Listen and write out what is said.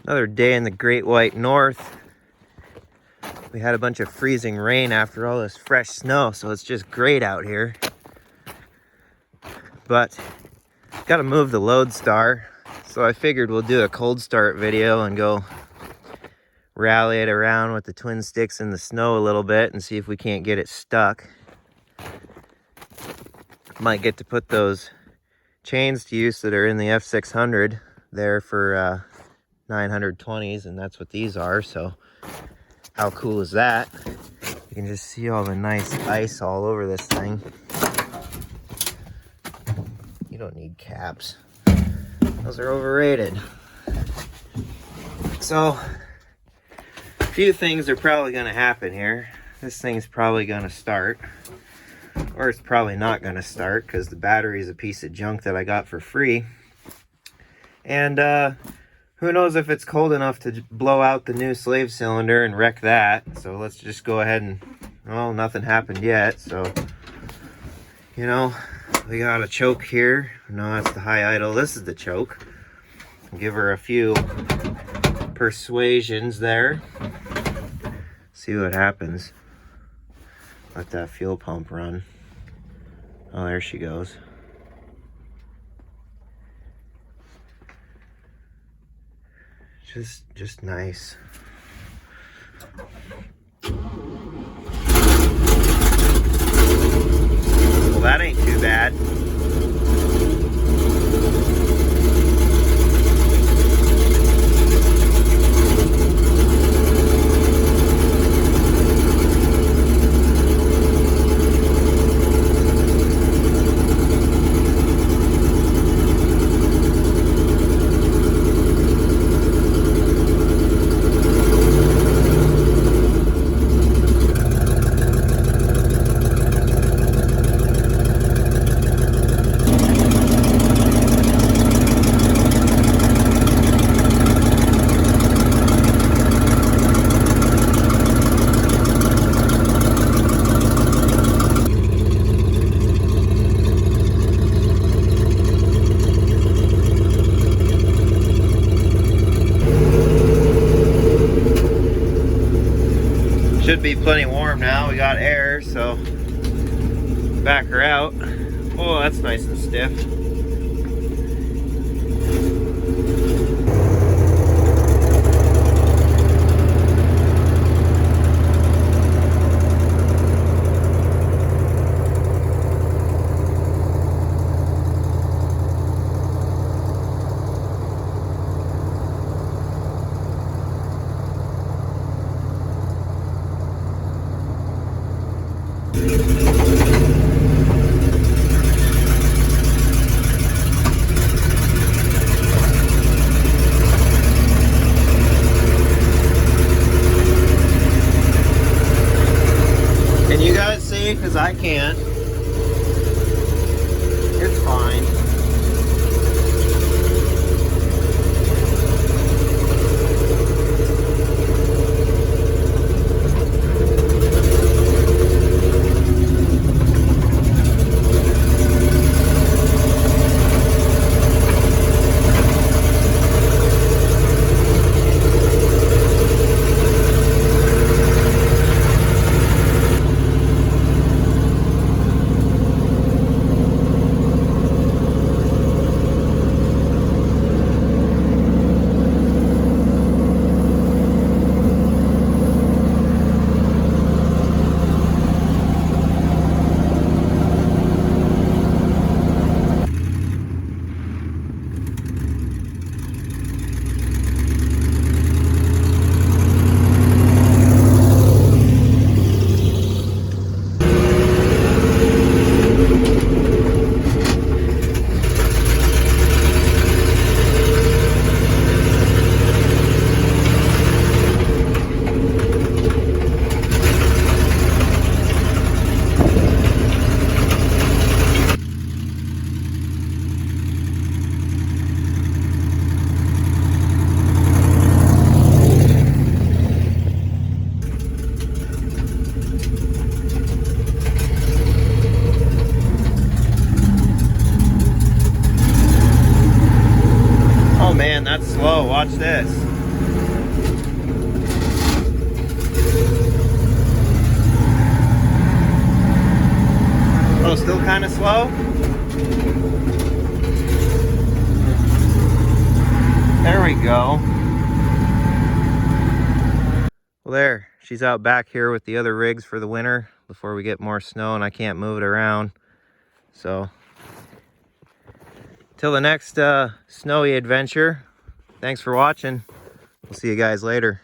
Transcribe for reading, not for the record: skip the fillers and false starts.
Another day in the Great White North. We had a bunch of freezing rain after all this fresh snow, so it's just great out here. But gotta move the Loadstar, so I figured we'll do a cold start video and go rally it around with the twin sticks in the snow a little bit and see if we can't get it stuck. Might get to put those chains to use that are in the F600 there for 920s, and that's what these are. So how cool is that? You can just see all the nice ice all over this thing. You don't need caps. Those are overrated. So a few things are probably going to happen here. This thing's probably going to start, or it's probably not going to start because the battery is a piece of junk that I got for free. And who knows if it's cold enough to blow out the new slave cylinder and wreck that. So let's just go ahead and, well, nothing happened yet. So, you know, we got a choke here. No, that's the high idle. This is the choke. Give her a few persuasions there. See what happens. Let that fuel pump run. Oh, there she goes. Just nice. Well, that ain't too bad. Should be plenty warm now. We got air, so back her out. Oh, that's nice and stiff. Can you guys see? Because I can't. It's fine. That's slow. Watch this. kind of slow. There we go. Well, there, she's out back here with the other rigs for the winter before we get more snow and I can't move it around. So, till the next snowy adventure, thanks for watching. We'll see you guys later.